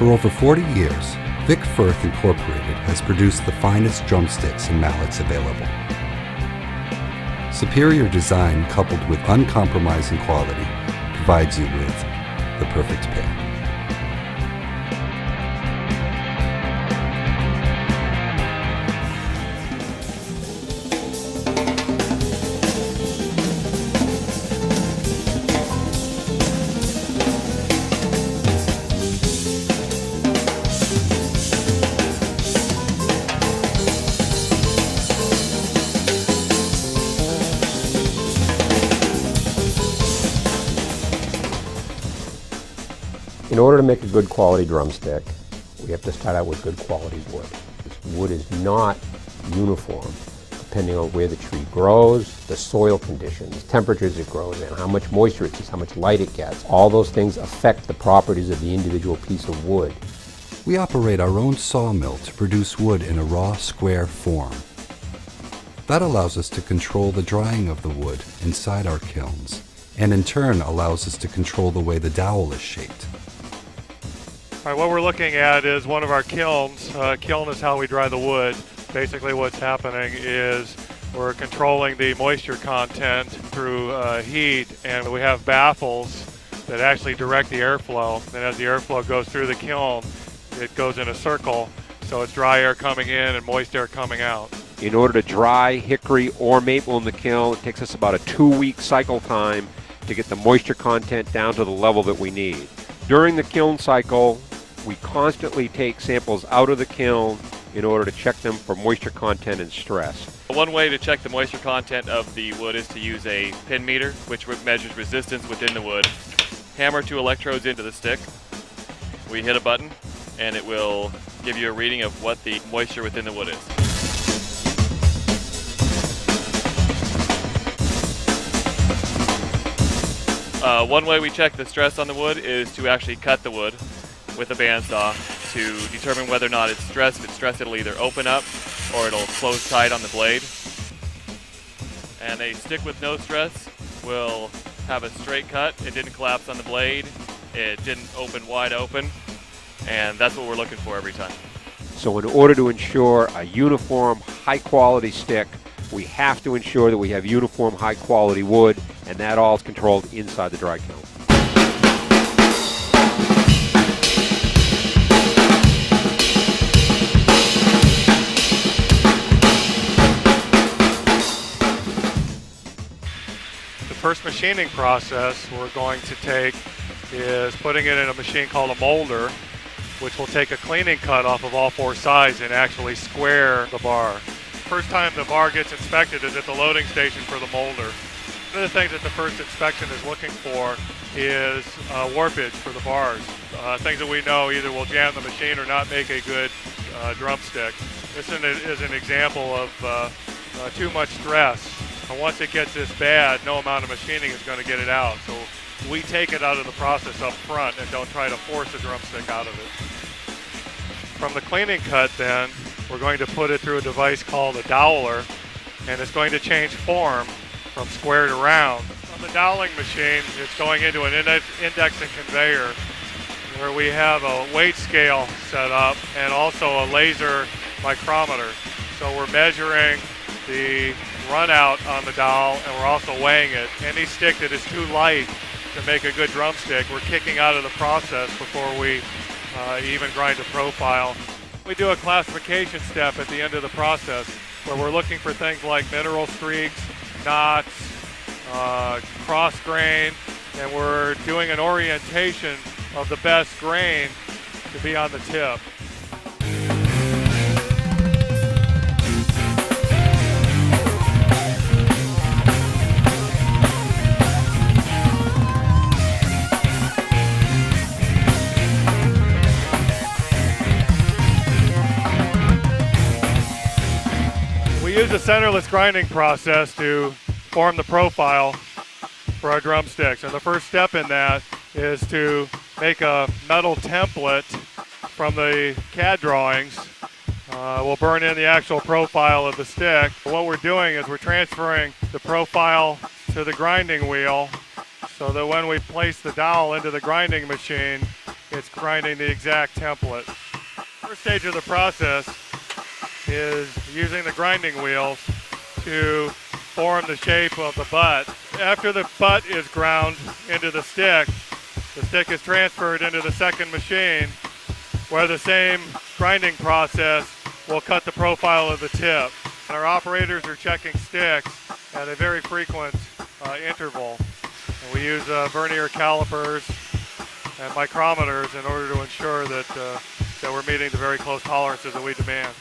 For over 40 years, Firth Incorporated has produced the finest drumsticks and mallets available. Superior design coupled with uncompromising quality provides you with the perfect pair. In order to make a good quality drumstick, we have to start out with good quality wood. This wood is not uniform depending on where the tree grows, the soil conditions, temperatures it grows in, how much moisture it sees, how much light it gets. All those things affect the properties of the individual piece of wood. We operate our own sawmill to produce wood in a raw, square form. That allows us to control the drying of the wood inside our kilns, and in turn allows us to control the way the dowel is shaped. All right, what we're looking at is one of our kilns. Kiln is how we dry the wood. Basically what's happening is we're controlling the moisture content through heat, and we have baffles that actually direct the airflow. And as the airflow goes through the kiln, it goes in a circle, so it's dry air coming in and moist air coming out. In order to dry hickory or maple in the kiln, it takes us about a 2-week cycle time to get the moisture content down to the level that we need. During the kiln cycle, we constantly take samples out of the kiln in order to check them for moisture content and stress. One way to check the moisture content of the wood is to use a pin meter, which measures resistance within the wood. Hammer 2 electrodes into the stick. We hit a button, and it will give you a reading of what the moisture within the wood is. One way we check the stress on the wood is to actually cut the wood with a bandsaw to determine whether or not it's stressed. If it's stressed, it'll either open up or it'll close tight on the blade. And a stick with no stress will have a straight cut. It didn't collapse on the blade. It didn't open wide open. And that's what we're looking for every time. So in order to ensure a uniform, high-quality stick, we have to ensure that we have uniform, high-quality wood, and that all is controlled inside the dry kiln. The first machining process we're going to take is putting it in a machine called a molder, which will take a cleaning cut off of all 4 sides and actually square the bar. First time the bar gets inspected is at the loading station for the molder. One of the things that the first inspection is looking for is warpage for the bars. Things that we know either will jam the machine or not make a good drumstick. This is an example of too much stress. And once it gets this bad, no amount of machining is going to get it out. So we take it out of the process up front and don't try to force a drumstick out of it. From the cleaning cut then, we're going to put it through a device called a doweler, and it's going to change form from square to round. On the doweling machine, it's going into an indexing conveyor where we have a weight scale set up and also a laser micrometer. So we're measuring the run out on the dowel, and we're also weighing it. Any stick that is too light to make a good drumstick, we're kicking out of the process before we even grind a profile. We do a classification step at the end of the process where we're looking for things like mineral streaks, knots, cross grain, and we're doing an orientation of the best grain to be on the tip. We use a centerless grinding process to form the profile for our drumsticks. And the first step in that is to make a metal template from the CAD drawings. We'll burn in the actual profile of the stick. What we're doing is we're transferring the profile to the grinding wheel so that when we place the dowel into the grinding machine, it's grinding the exact template. First stage of the process is using the grinding wheels to form the shape of the butt. After the butt is ground into the stick is transferred into the second machine, where the same grinding process will cut the profile of the tip. And our operators are checking sticks at a very frequent interval. And we use vernier calipers and micrometers in order to ensure that, that we're meeting the very close tolerances that we demand.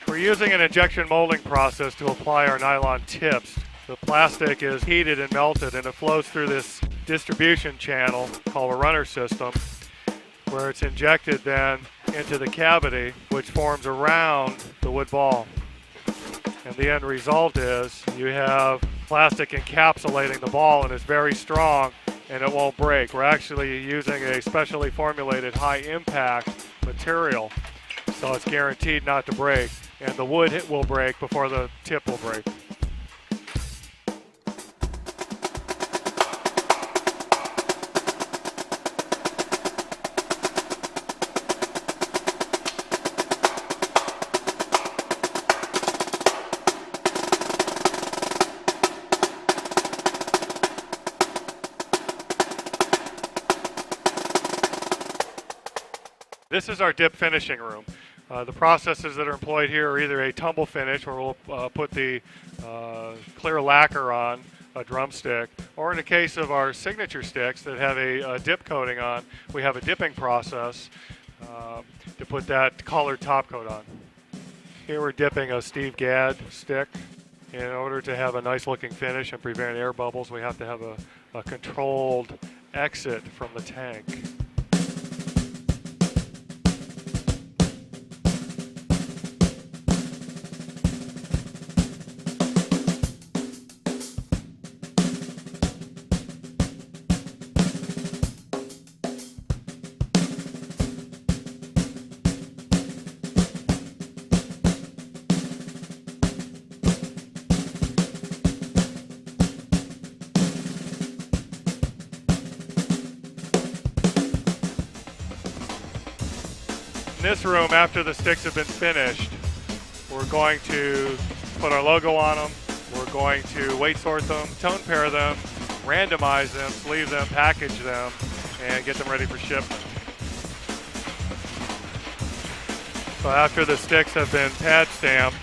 We're using an injection molding process to apply our nylon tips. The plastic is heated and melted, and it flows through this distribution channel called a runner system, where it's injected then into the cavity, which forms around the wood ball. And the end result is you have plastic encapsulating the ball, and it's very strong and it won't break. We're actually using a specially formulated high impact material, so it's guaranteed not to break. And the wood will break before the tip will break. This is our dip finishing room. The processes that are employed here are either a tumble finish, where we'll put the clear lacquer on a drumstick, or in the case of our signature sticks that have a dip coating on, we have a dipping process to put that colored top coat on. Here we're dipping a Steve Gadd stick. In order to have a nice looking finish and prevent air bubbles, we have to have a controlled exit from the tank. In this room, after the sticks have been finished, we're going to put our logo on them, we're going to weight sort them, tone pair them, randomize them, sleeve them, package them, and get them ready for shipment. So after the sticks have been pad stamped,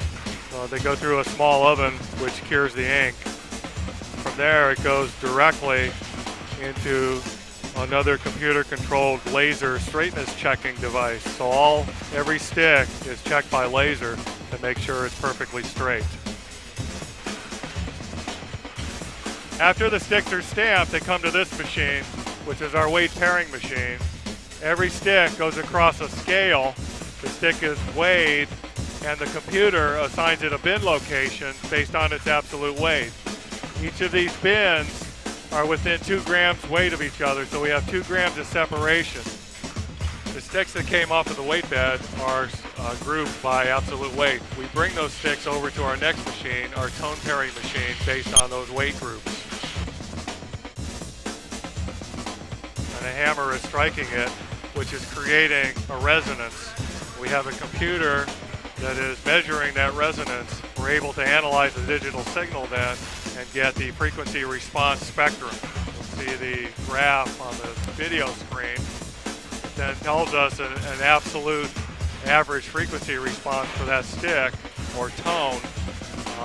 they go through a small oven which cures the ink. From there it goes directly into another computer-controlled laser straightness checking device. So every stick is checked by laser to make sure it's perfectly straight. After the sticks are stamped, they come to this machine, which is our weight pairing machine. Every stick goes across a scale. The stick is weighed, and the computer assigns it a bin location based on its absolute weight. Each of these bins are within 2 grams weight of each other, so we have 2 grams of separation. The sticks that came off of the weight bed are grouped by absolute weight. We bring those sticks over to our next machine, our tone pairing machine, based on those weight groups. And a hammer is striking it, which is creating a resonance. We have a computer that is measuring that resonance. We're able to analyze the digital signal then and get the frequency response spectrum. You'll see the graph on the video screen. It then tells us an absolute average frequency response for that stick or tone.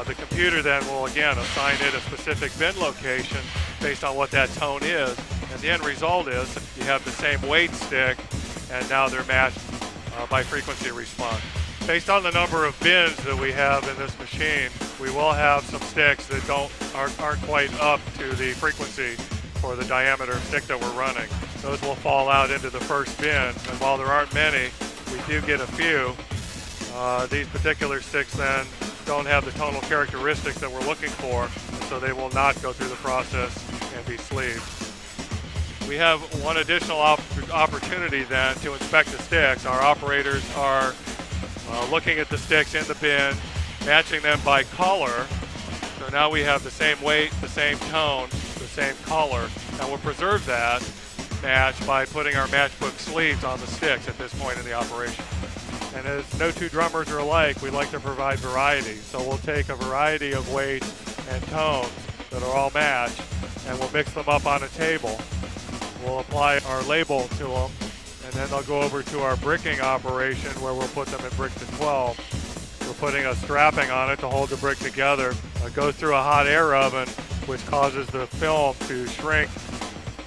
The computer then will again assign it a specific bin location based on what that tone is. And the end result is you have the same weight stick, and now they're matched by frequency response. Based on the number of bins that we have in this machine, we will have some sticks that aren't quite up to the frequency for the diameter of stick that we're running. Those will fall out into the first bin, and while there aren't many, we do get a few. These particular sticks then don't have the tonal characteristics that we're looking for, so they will not go through the process and be sleeved. We have one additional opportunity then to inspect the sticks. Our operators are looking at the sticks in the bin, matching them by color. So now we have the same weight, the same tone, the same color, and we'll preserve that match by putting our matchbook sleeves on the sticks at this point in the operation. And as no two drummers are alike, we like to provide variety. So we'll take a variety of weights and tones that are all matched, and we'll mix them up on a table. We'll apply our label to them, and then they'll go over to our bricking operation where we'll put them in brick to 12. We're putting a strapping on it to hold the brick together. It goes through a hot air oven, which causes the film to shrink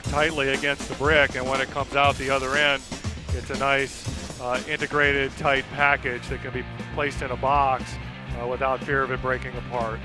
tightly against the brick, and when it comes out the other end, it's a nice integrated tight package that can be placed in a box without fear of it breaking apart.